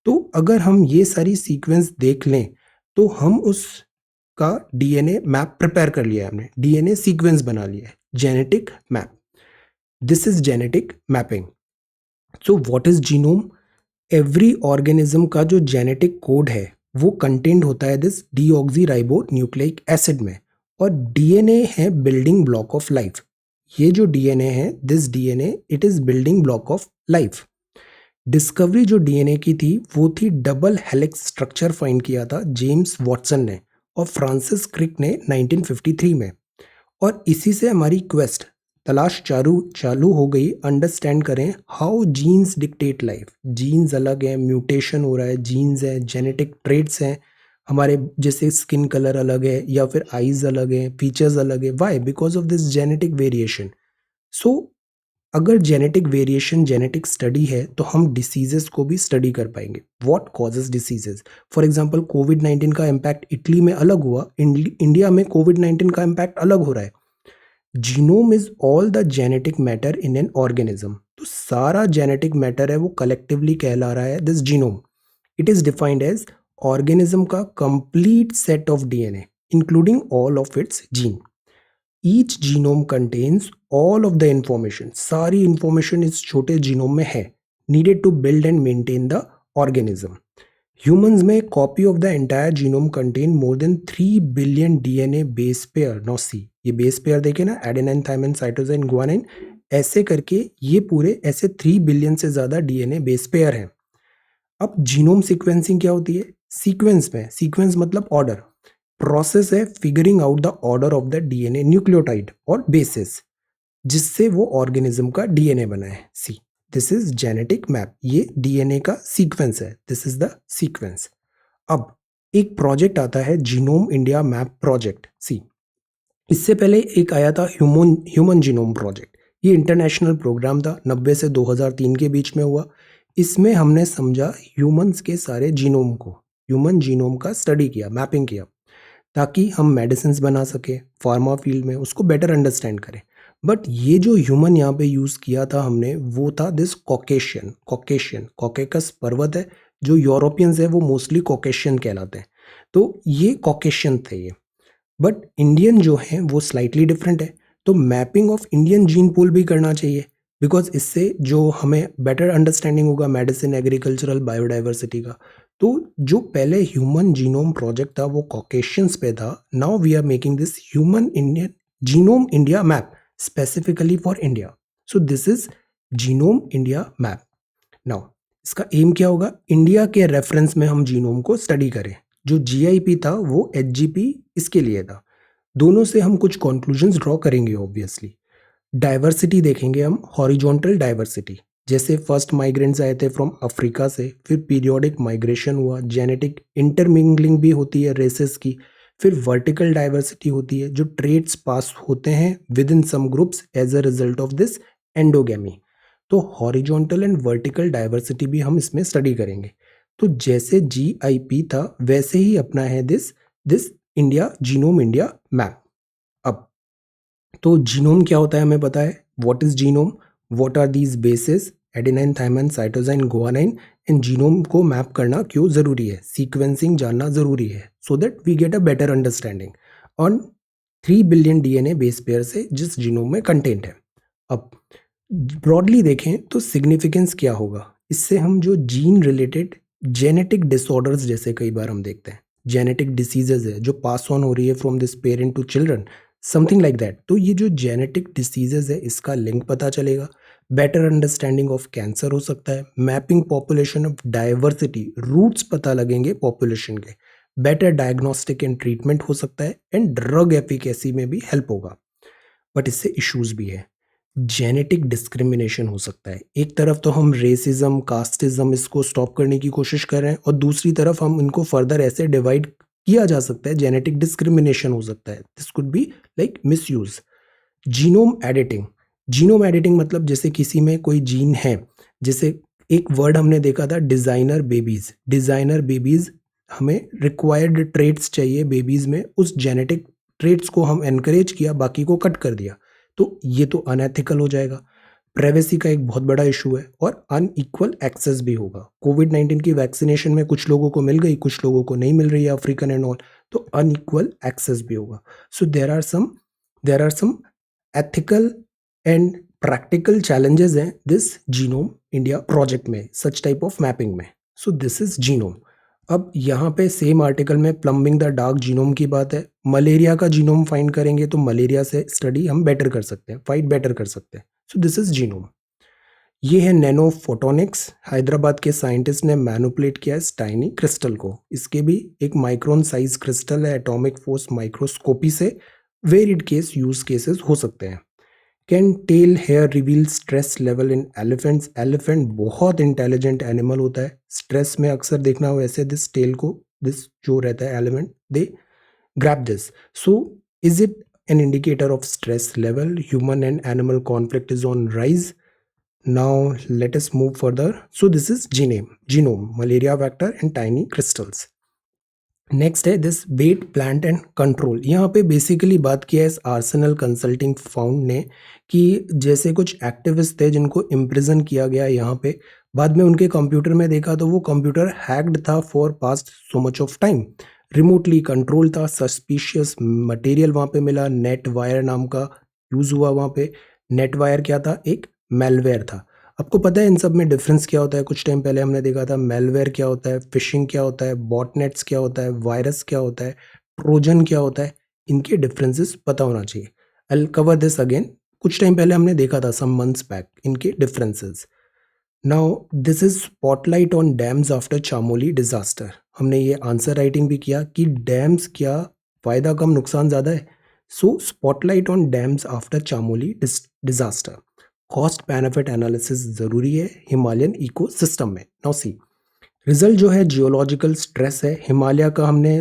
तो अगर हम ये सारी सीक्वेंस देख लें तो हम उसका डीएनए मैप प्रिपेयर कर लिया है हमने, डीएनए सीक्वेंस बना लिया है, genetic map. This is genetic mapping. So what is genome? Every organism का जो जेनेटिक कोड है वो कंटेंट होता है दिस डीऑक्सीराइबो न्यूक्लिक एसिड में, और डीएनए है बिल्डिंग ब्लॉक ऑफ लाइफ। ये जो डीएनए है, this DNA it is building block of life. Discovery जो डीएनए की थी वो थी डबल हेलिक्स स्ट्रक्चर फाइंड किया था जेम्स वॉटसन ने और फ्रांसिस क्रिक ने 1953 में। और इसी से हमारी क्वेस्ट, तलाश चालू हो गई, अंडरस्टैंड करें how genes dictate life. Genes अलग है, म्यूटेशन हो रहा है, जीन्स है, जेनेटिक ट्रेट्स हैं हमारे, जैसे स्किन कलर अलग है या फिर आईज अलग है, फीचर्स अलग है। Why? Because of this genetic variation. So अगर जेनेटिक वेरिएशन जेनेटिक स्टडी है तो हम डिसीजेस को भी स्टडी कर पाएंगे। What causes diseases? For example कोविड-19 का इम्पैक्ट इटली में अलग हुआ, इंडिया में कोविड-19 का इम्पैक्ट अलग हो रहा है। Genome is all the genetic matter in an organism. तो सारा जेनेटिक मैटर है वो कलेक्टिवली कहला रहा है this genome. It is defined as organism का complete set of DNA including all of its gene. Each genome contains all of the information, सारी information इस छोटे जीनोम में है, needed to build and maintain the organism. Humans में copy of the entire genome contain more than 3 billion DNA base pair. Now see, ये base pair देखे ना, adenine, thymine, cytosine, guanine, ऐसे करके ये पूरे ऐसे 3 बिलियन से ज्यादा डीएनए बेस पेयर हैं। अब जीनोम सीक्वेंसिंग क्या होती है? सीक्वेंस में, सीक्वेंस मतलब ऑर्डर, प्रोसेस है figuring out the order of the DNA nucleotide और बेसिस, जिससे वो ऑर्गेनिज्म का डीएनए बना है। सी, दिस इज जेनेटिक मैप, ये डीएनए का सीक्वेंस है, दिस इज द सीक्वेंस। अब एक प्रोजेक्ट आता है जीनोम इंडिया मैप प्रोजेक्ट। सी, इससे पहले एक आया था ह्यूमन जीनोम प्रोजेक्ट। ये इंटरनेशनल प्रोग्राम था, 90 से 2003 के बीच में हुआ। इसमें हमने समझा ह्यूमंस के सारे जीनोम को, ह्यूमन जीनोम का स्टडी किया, मैपिंग किया, ताकि हम मेडिसिन बना सके, फार्मा फील्ड में उसको बेटर अंडरस्टैंड करें। बट ये जो ह्यूमन यहाँ पे यूज़ किया था हमने वो था दिस कॉकेशियन। कॉकेकस पर्वत है, जो यूरोपियंस है वो मोस्टली कॉकेशियन कहलाते हैं, तो ये कॉकेशियन थे ये। बट इंडियन जो है वो स्लाइटली डिफरेंट है, तो mapping of Indian gene pool भी करना चाहिए, बिकॉज इससे जो हमें बेटर अंडरस्टैंडिंग होगा मेडिसिन, एग्रीकल्चरल, बायोडाइवर्सिटी का। तो जो पहले ह्यूमन जीनोम प्रोजेक्ट था वो कॉकेशियंस पे था, now we are making this human Indian genome India map specifically for India. So this is genome India map. Now इसका एम क्या होगा, इंडिया के रेफरेंस में हम जीनोम को स्टडी करें। जो जीआईपी था वो एचजीपी इसके लिए था। दोनों से हम कुछ कंक्लूजन्स ड्रॉ करेंगे ऑब्वियसली। डाइवर्सिटी देखेंगे हम, हॉरिजॉन्टल डाइवर्सिटी, जैसे फर्स्ट माइग्रेंट्स आए थे फ्रॉम अफ्रीका से, फिर पीरियोडिक माइग्रेशन हुआ, जेनेटिक इंटरमिंगलिंग भी होती है रेसेस की, फिर वर्टिकल डाइवर्सिटी होती है जो ट्रेड्स पास होते हैं within some groups as a result of this endogamy. तो हॉरिजॉन्टल एंड वर्टिकल डाइवर्सिटी भी हम इसमें स्टडी करेंगे। तो जैसे जीआईपी था वैसे ही अपना है this this India genome India map. अब तो जीनोम क्या होता है हमें पता है, what is genome, what are these bases, adenine, thymine, cytosine, guanine. इन जीनोम को मैप करना क्यों जरूरी है, सीक्वेंसिंग जानना जरूरी है, so that we get a better understanding on 3 billion DNA base pair से जिस जीनोम में कंटेंट है। अब ब्रॉडली देखें तो सिग्निफिकेंस क्या होगा, इससे हम जो जीन रिलेटेड जेनेटिक डिसऑर्डर्स जैसे कई बार हम देखते हैं, जेनेटिक डिसीजेज है जो पास ऑन हो रही है from this parent to children, something like that. तो ये जो जेनेटिक डिसीजेज है इसका लिंक पता चलेगा, बेटर अंडरस्टैंडिंग ऑफ कैंसर हो सकता है, mapping population of diversity, roots पता लगेंगे पॉपुलेशन के, बेटर डायग्नोस्टिक एंड ट्रीटमेंट हो सकता है, एंड ड्रग एफिकेसी में भी हेल्प होगा। बट इससे इश्यूज भी है, जेनेटिक डिस्क्रिमिनेशन हो सकता है। एक तरफ तो हम रेसिज्म, कास्टिज्म इसको स्टॉप करने की कोशिश कर रहे हैं, और दूसरी तरफ हम इनको फर्दर ऐसे डिवाइड किया जा सकता है, जेनेटिक डिस्क्रिमिनेशन हो सकता है, this could be like misuse. Genome editing मतलब जैसे किसी में कोई जीन है, जैसे एक वर्ड हमने देखा था डिजाइनर बेबीज। डिजाइनर बेबीज, हमें रिक्वायर्ड ट्रेट्स चाहिए बेबीज में, उस जेनेटिक ट्रेट्स को हम एनकरेज किया, बाकी को कट कर दिया, तो ये तो अनएथिकल हो जाएगा। प्राइवेसी का एक बहुत बड़ा इशू है, और अनइक्वल एक्सेस भी होगा। कोविड-19 की वैक्सीनेशन में कुछ लोगों को मिल गई, कुछ लोगों को नहीं मिल रही है, अफ्रीकन एंड ऑल, तो अनइक्वल एक्सेस भी होगा। So there are some ethical and practical challenges हैं दिस जीनोम इंडिया प्रोजेक्ट में, सच टाइप ऑफ मैपिंग में। So this is genome. अब यहाँ पे सेम आर्टिकल में प्लम्बिंग द डार्क जीनोम की बात है। मलेरिया का जीनोम फाइंड करेंगे तो मलेरिया से स्टडी हम बेटर कर सकते हैं, फाइट बेटर कर सकते हैं। So this is genome. ये है नैनो फोटोनिक्स, हैदराबाद के साइंटिस्ट ने मैनिपुलेट किया इस टाइनी क्रिस्टल को। इसके भी एक माइक्रोन साइज क्रिस्टल है, एटॉमिक फोर्स माइक्रोस्कोपी से वेरिड केस यूज केसेस हो सकते हैं। Can tell hair reveal stress level in elephants. Elephant बहुत इंटेलिजेंट एनिमल होता है, स्ट्रेस में अक्सर देखना हो ऐसे दिस टेल को, दिस जो रहता है element, they grab this. So is it an indicator of stress level? Human and animal conflict is on rise. Now let us move further. So this is genome, malaria vector and tiny crystals. Next है this bait plant and control. यहाँ पे basically बात किया है इस Arsenal consulting found ने, कि जैसे कुछ एक्टिविस्ट थे जिनको इम्प्रिजन किया गया यहाँ पे, बाद में उनके कंप्यूटर में देखा तो वो कंप्यूटर हैक्ड था for past so much of time, remotely control था, सस्पिशियस मटेरियल वहाँ पे मिला, नेट वायर नाम का यूज़ हुआ वहाँ पे। नेट वायर क्या था, एक मेलवेयर था। आपको पता है इन सब में डिफरेंस क्या होता है, कुछ टाइम पहले हमने देखा था मेलवेयर क्या होता है, फिशिंग क्या होता है, बॉटनेट्स क्या होता है, वायरस क्या होता है, ट्रोजन क्या होता है, इनके डिफरेंसेस पता होना चाहिए। I will cover this again, कुछ टाइम पहले हमने देखा था सम मंथ्स बैक इनके differences. Now this is spotlight on dams after Chamoli disaster. हमने ये आंसर राइटिंग भी किया कि डैम्स क्या फायदा कम नुकसान ज़्यादा है। So spotlight on dams after Chamoli disaster. Cost benefit analysis ज़रूरी है हिमालयन इकोसिस्टम में। नाउ सी रिजल्ट जो है जियोलॉजिकल स्ट्रेस है। हिमालय का हमने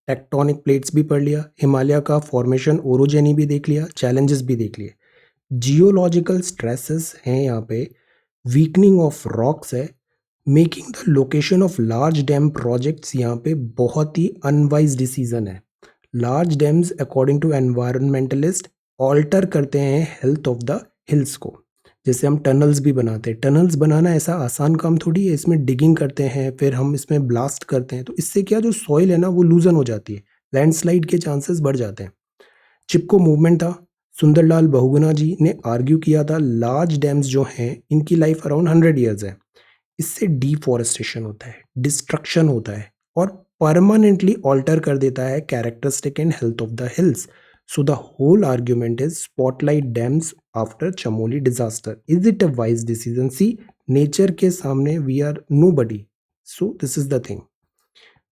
टेक्टोनिक प्लेट्स भी पढ़ लिया, हिमालय का फॉर्मेशन ओरोजेनी भी देख लिया, चैलेंजेस भी देख लिए। जियोलॉजिकल स्ट्रेसेस हैं यहाँ पे, वीकनिंग ऑफ रॉक्स है, making the location of large dam projects यहाँ पे बहुत ही अनवाइज डिसीजन है। Large dams according to environmentalist alter करते हैं हेल्थ ऑफ द हिल्स को। जैसे हम टनल्स भी बनाते हैं, टनल्स बनाना ऐसा आसान काम थोड़ी है, इसमें डिगिंग करते हैं, फिर हम इसमें ब्लास्ट करते हैं, तो इससे क्या जो सॉइल है ना वो लूजन हो जाती है, लैंडस्लाइड के चांसेस बढ़ जाते हैं। चिपको मूवमेंट था, सुंदरलाल बहुगुणा जी ने आर्ग्यू किया था लार्ज डैम्स जो हैं इनकी लाइफ अराउंड 100 ईयर्स है, इससे डिफॉरेस्टेशन होता है, डिस्ट्रक्शन होता है और परमानेंटली ऑल्टर कर देता है characteristic and health of the hills. So the whole argument is spotlight dams after Chamoli disaster, is it a wise decision? See, nature के सामने we are nobody, so this is the thing.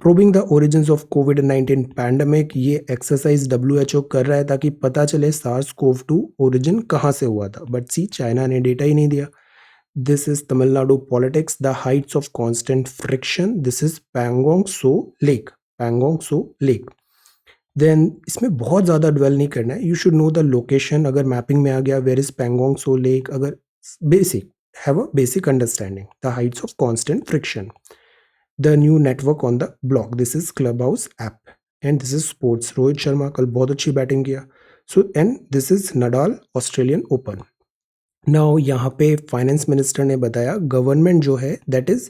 Probing the origins of कोविड-19 pandemic, ये exercise WHO कर रहा है ताकि पता चले सार्स कोव 2 ओरिजिन कहाँ से हुआ था, बट सी चाइना ने डेटा ही नहीं दिया। This is Tamil Nadu politics, the heights of constant friction, this is Pangong Tso lake, Pangong Tso lake. Then इसमें बहुत ज़्यादा ड्वेल नहीं करना है, you should know the location, अगर मैपिंग में आ गया where is Pangong Tso lake, अगर basic have a basic understanding, the heights of constant friction. The new network on the block, this is Clubhouse app and this is sports, Rohit Sharma कल बहुत अच्छी batting किया, so and this is Nadal Australian Open. Now यहाँ पे finance minister ने बताया government जो है दैट इज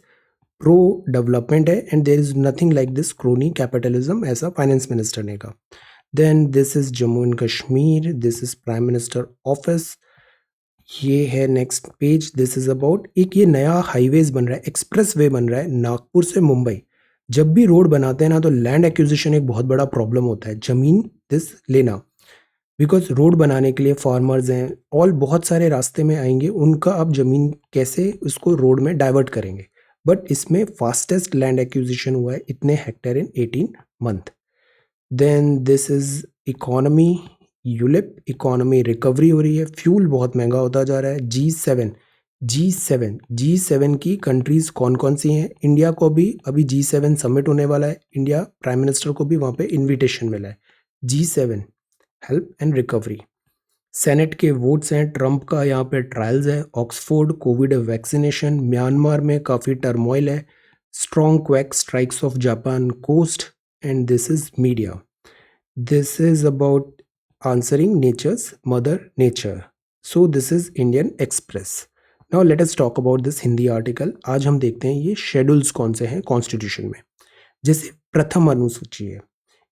प्रो डेवलपमेंट है and there is nothing like this crony capitalism, ऐसा फाइनेंस मिनिस्टर ने कहा। Then this is Jammu and Kashmir, this is prime minister office, ये है next page, this is about एक ये नया हाईवेज बन रहा है, एक्सप्रेस वे बन रहा है नागपुर से मुंबई। जब भी रोड बनाते हैं ना तो लैंड एक्विजिशन एक बहुत बड़ा प्रॉब्लम होता है, जमीन दिस लेना, बिकॉज रोड बनाने के लिए फार्मर्स हैं और बहुत सारे रास्ते में आएंगे, उनका अब जमीन कैसे उसको रोड में डाइवर्ट करेंगे, बट इसमें फास्टेस्ट लैंड एक्विजिशन हुआ है इतने hectare in 18 month. Then this is economy, ULIP economy recovery हो रही है, फ्यूल बहुत महंगा होता जा रहा है। जी सेवन की कंट्रीज कौन कौन सी हैं? इंडिया को भी अभी G7 समिट होने वाला है, इंडिया प्राइम मिनिस्टर को भी वहाँ पे इनविटेशन मिला है। G7 help and recovery. Senate के वोट्स हैं, ट्रंप का यहाँ पे ट्रायल्स है, ऑक्सफोर्ड कोविड वैक्सीनेशन, म्यांमार में काफ़ी टर्मोइल है, strong quake strikes off Japan coast, and this is media, this is about answering nature's mother nature. So this is Indian Express. Now let us talk about this Hindi article. आज हम देखते हैं ये schedules कौन से हैं constitution में। जैसे प्रथम अनुसूची है,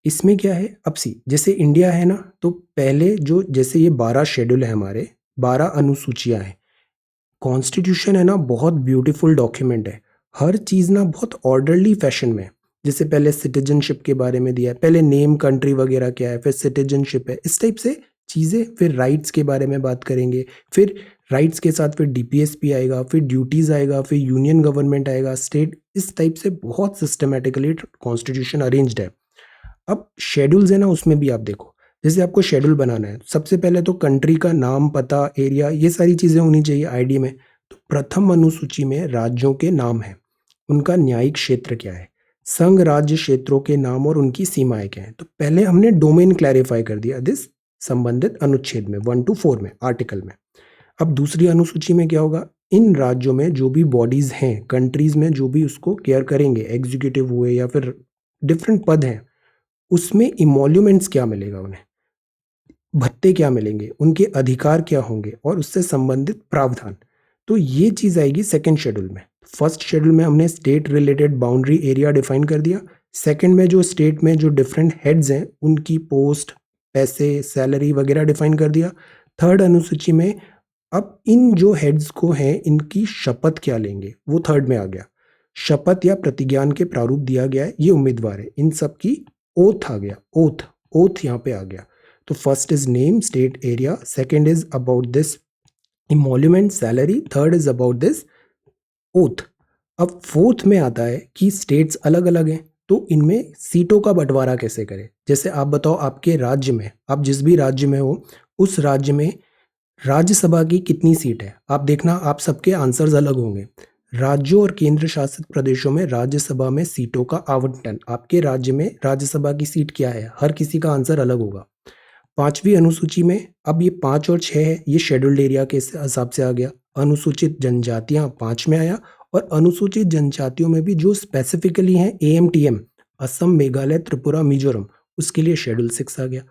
इसमें क्या है, अब सी जैसे इंडिया है ना, तो पहले जो जैसे ये 12 शेड्यूल है हमारे, 12 अनुसूचियां हैं। कॉन्स्टिट्यूशन है ना बहुत ब्यूटीफुल डॉक्यूमेंट है, हर चीज़ ना बहुत ऑर्डरली फैशन में। जैसे पहले सिटीजनशिप के बारे में दिया है, पहले नेम कंट्री वगैरह क्या है, फिर सिटीजनशिप है, इस टाइप से चीज़ें, फिर राइट्स के बारे में बात करेंगे, फिर राइट्स के साथ फिर डीपीएसपी आएगा, फिर ड्यूटीज़ आएगा, फिर यूनियन गवर्नमेंट आएगा, स्टेट, इस टाइप से बहुत सिस्टमेटिकली कॉन्स्टिट्यूशन अरेंज्ड है। अब शेड्यूल्स है ना, उसमें भी आप देखो, जैसे आपको शेड्यूल बनाना है, सबसे पहले तो कंट्री का नाम, पता, एरिया, ये सारी चीज़ें होनी चाहिए आईडी में। तो प्रथम अनुसूची में राज्यों के नाम है, उनका न्यायिक क्षेत्र क्या है, संघ राज्य क्षेत्रों के नाम और उनकी सीमाएं क्या हैं। तो पहले हमने डोमेन क्लैरिफाई कर दिया दिस संबंधित अनुच्छेद में 1 to 4 में आर्टिकल में। अब दूसरी अनुसूची में क्या होगा, इन राज्यों में जो भी बॉडीज हैं, कंट्रीज में जो भी उसको केयर करेंगे, एग्जीक्यूटिव हुए या फिर डिफरेंट पद हैं, उसमें इमोल्यूमेंट्स क्या मिलेगा, उन्हें भत्ते क्या मिलेंगे, उनके अधिकार क्या होंगे और उससे संबंधित प्रावधान। तो ये चीज़ आएगी सेकेंड शेड्यूल में। फर्स्ट शेड्यूल में हमने state related boundary area define कर दिया, सेकंड में जो स्टेट में जो डिफरेंट हेड्स हैं उनकी पोस्ट, पैसे, सैलरी वगैरह डिफाइन कर दिया। थर्ड अनुसूची में अब इन जो हेड्स को हैं इनकी शपथ क्या लेंगे, वो थर्ड में आ गया, शपथ या प्रतिज्ञान के प्रारूप दिया गया है, ये उम्मीदवार है, इन सब की ओथ आ गया, ओथ, ओथ यहाँ पे आ गया। तो first is name, state, area, second is about this emolument, salary, third is about this oath. अब फोर्थ में आता है कि स्टेट्स अलग अलग हैं, तो इनमें सीटों का बंटवारा कैसे करें। जैसे आप बताओ, आपके राज्य में, आप जिस भी राज्य में हो, उस राज्य में राज्यसभा की कितनी सीट है, आप देखना, आप सबके आंसर्स अलग होंगे। राज्यों और केंद्र शासित प्रदेशों में राज्यसभा में सीटों का आवंटन, आपके राज्य में राज्यसभा की सीट क्या है, हर किसी का आंसर अलग होगा। पांचवी अनुसूची में अब ये 5 और 6 है, ये शेड्यूल्ड एरिया के हिसाब से आ गया। अनुसूचित जनजातियां 5 में आया, और अनुसूचित जनजातियों में भी जो स्पेसिफिकली हैं AMTM, असम, मेघालय, त्रिपुरा, मिजोरम, उसके लिए शेड्यूल 6 आ गया।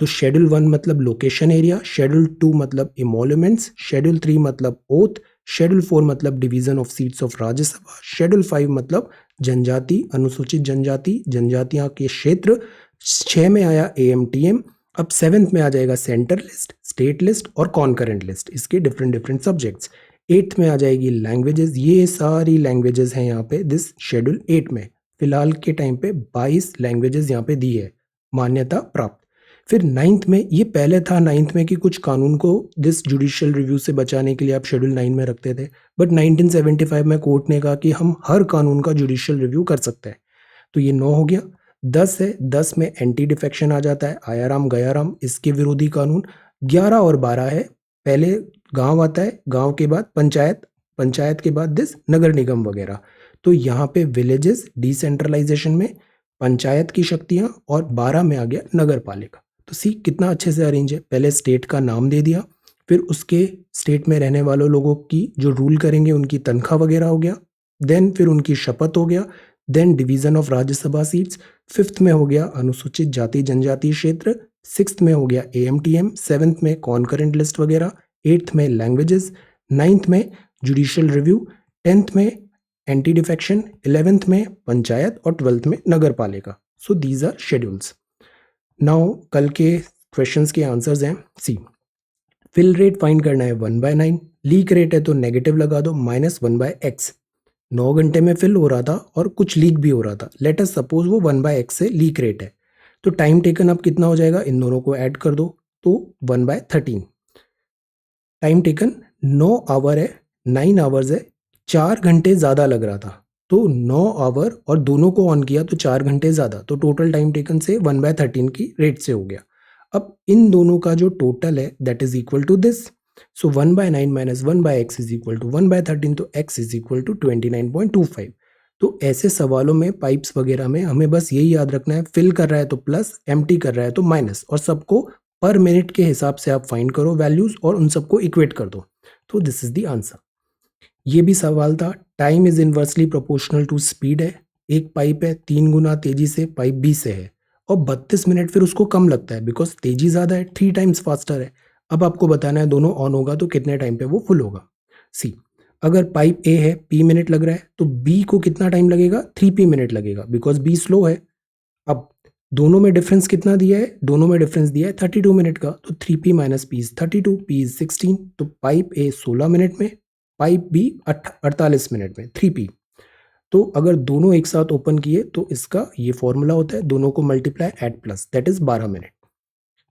तो शेड्यूल 1 मतलब लोकेशन एरिया, शेड्यूल 2 मतलब इमोल्यूमेंट्स, शेड्यूल 3 मतलब ओथ, शेड्यूल 4 मतलब division of seats of Rajya Sabha, schedule 5 मतलब जनजाति, अनुसूचित जनजाति, जनजातियां के क्षेत्र, 6 में आया एएमटीएम। अब 7th में आ जाएगा सेंटर लिस्ट, स्टेट लिस्ट और कॉन्करेंट लिस्ट, इसके डिफरेंट डिफरेंट सब्जेक्ट्स। 8th में आ जाएगी लैंग्वेजेस, ये सारी लैंग्वेजेस हैं यहाँ पे दिस शेड्यूल 8 में। फिलहाल के टाइम पे 22 लैंग्वेजेस यहाँ पे दी है मान्यता प्राप्त। फिर 9th में, ये पहले था 9th में कि कुछ कानून को दिस जुडिशियल रिव्यू से बचाने के लिए आप शेड्यूल 9 में रखते थे, बट 1975 में कोर्ट ने कहा कि हम हर कानून का जुडिशियल रिव्यू कर सकते हैं, तो ये 9 हो गया। 10 है, 10 में एंटी डिफेक्शन आ जाता है, आया राम गया राम, इसके विरोधी कानून। 11 और 12 है, पहले गांव आता है, गांव के बाद पंचायत, पंचायत के बाद दिस नगर निगम वगैरह। तो यहाँ पे विलेजेस डिसेंट्रलाइजेशन में पंचायत की शक्तियां, और 12 में आ गया नगर पालिका। तो सी कितना अच्छे से अरेंज है, पहले स्टेट का नाम दे दिया, फिर उसके स्टेट में रहने वालों लोगों की जो रूल करेंगे उनकी तनख्वाह वगैरह हो गया, देन फिर उनकी शपथ हो गया, then division of Rajya Sabha seats, 5th में हो गया अनुसूचित जाति जनजाति क्षेत्र, 6th में हो गया एएमटीएम, 7th में कॉन्करेंट लिस्ट वगैरह, 8th में लैंग्वेजेस, 9th में जुडिशियल रिव्यू, 10th में एंटी डिफेक्शन, 11th में पंचायत और 12th में nagar palika. So these are schedules. Now कल के क्वेश्चंस के आंसर्स हैं। सी, फिल रेट फाइंड करना है 1/9, लीक रेट है तो नेगेटिव लगा दो, -1/x। 9 घंटे में फिल हो रहा था और कुछ लीक भी हो रहा था, लेट अस सपोज वो 1/x से लीक रेट है, तो टाइम टेकन अब कितना हो जाएगा, इन दोनों को ऐड कर दो तो 1/13। टाइम टेकन 9 आवर है, 9 आवर्स है, 4 घंटे ज़्यादा लग रहा था, तो 9 आवर और दोनों को ऑन किया तो 4 घंटे ज़्यादा, तो टोटल टाइम टेकन से 1/13 की रेट से हो गया। अब इन दोनों का जो टोटल है that is equal to this, so 1/9 minus 1/x is equal to 1/13, तो x इज इक्वल टू 29.25। तो ऐसे सवालों में पाइप्स वगैरह में हमें बस यही याद रखना है, फिल कर रहा है तो प्लस, एम्प्टी कर रहा है तो माइनस, और सबको पर मिनट के हिसाब से आप फाइंड करो वैल्यूज और उन सबको इक्वेट कर दो, तो दिस इज द आंसर। ये भी सवाल था, time is inversely proportional to speed है, एक पाइप है 3 गुना तेजी से पाइप बी से है, और 32 मिनट फिर उसको कम लगता है बिकॉज तेजी ज़्यादा है, 3 टाइम्स फास्टर है। अब आपको बताना है दोनों ऑन होगा तो कितने टाइम पे वो फुल होगा। सी, अगर पाइप ए है पी मिनट लग रहा है तो बी को कितना टाइम लगेगा, 3p मिनट लगेगा बिकॉज बी स्लो है। अब दोनों में डिफरेंस कितना दिया है, दोनों में डिफरेंस दिया है 32 मिनट का, तो 3p minus P is 32, p is 16, तो पाइप ए 16 मिनट में, पाइप बी 48 मिनट में, 3p। तो अगर दोनों एक साथ ओपन किए तो इसका ये फॉर्मूला होता है, दोनों को multiply add plus, that is 12 minute.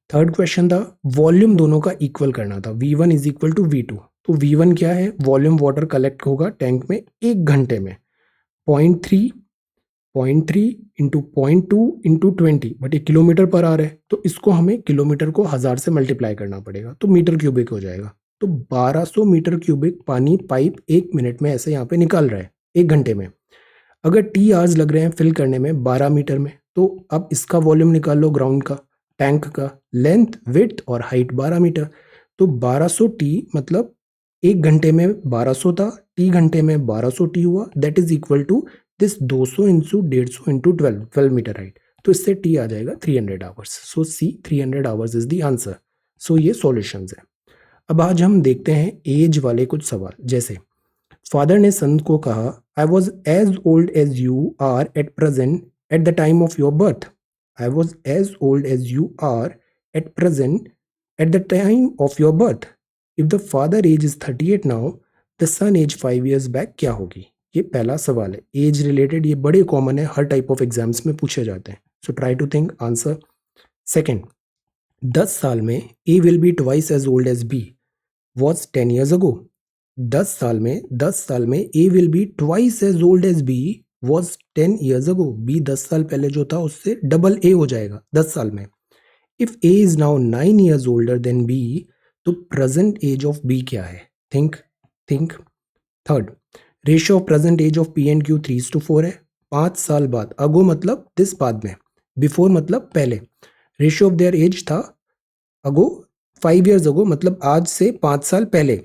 Third question था, वॉल्यूम दोनों का इक्वल करना था, V1 is equal to V2। तो V1 क्या है, वॉल्यूम वाटर कलेक्ट होगा टैंक में 1 घंटे में, 0.3 इंटू 0.2 इंटू 20, बट ये किलोमीटर पर आ रहा है तो इसको हमें किलोमीटर को 1000 से मल्टीप्लाई करना पड़ेगा, तो मीटर क्यूबिक हो जाएगा। तो 1200 मीटर क्यूबिक पानी पाइप 1 मिनट में ऐसे यहाँ पे निकाल रहा है 1 घंटे में। अगर टी आवर्स लग रहे हैं फिल करने में 12 मीटर में, तो अब इसका वॉल्यूम निकाल लो ग्राउंड का, टैंक का, लेंथ विड्थ और हाइट 12 मीटर, तो 1200 टी मतलब 1 घंटे में 1200 था, टी घंटे में 1200 टी हुआ, that is equal to this 200 into 150 into 12 metre height, तो इससे टी आ जाएगा 300 hours. So see 300 hours is the answer. So ये सॉल्यूशंस है। अब आज हम देखते हैं एज वाले कुछ सवाल, जैसे फादर ने सन को कहा, I was as old as you are at present at the time of your birth. I was as old as you are at present at the time of your birth. If the father age is 38 now, the son age 5 years back क्या होगी। ये पहला सवाल है, age related, ये बड़े common है, हर type of exams में पूछे जाते हैं, so try to think answer. Second, 10 साल में A will be twice as old as B was 10 years ago। 10 साल में A will be twice as old as B was 10 years ago। B 10 साल पहले जो था उससे डबल ए हो जाएगा 10 साल में। If A is now 9 years older than B, तो प्रेजेंट एज ऑफ बी क्या है, think think. Third, ratio of present age of P and Q 3:4 है। 5 साल बाद, अगो मतलब दिस बाद में, बिफोर मतलब पहले, रेशियो ऑफ देयर एज था अगो 5 years अगो मतलब आज से 5 साल पहले।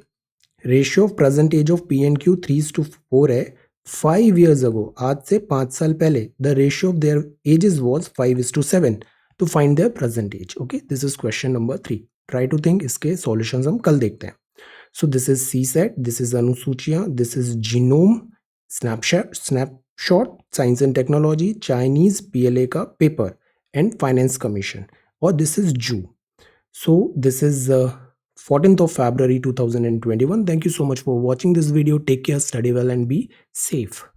Ratio of present age of P and Q 3:4 है, 5 years अगो आज से 5 साल पहले the ratio of their edges was 5:7। to find their present age. Okay, this is question number 3. Try to think, इसके solutions हम कल देखते हैं. So this is CSAT, this is Anusuchiya, this is Genome, snapshot, Science and Technology, Chinese PLA का paper, and Finance Commission. Or this is JU. So this is 14th of February 2021. Thank you so much for watching this video. Take care, study well, and be safe.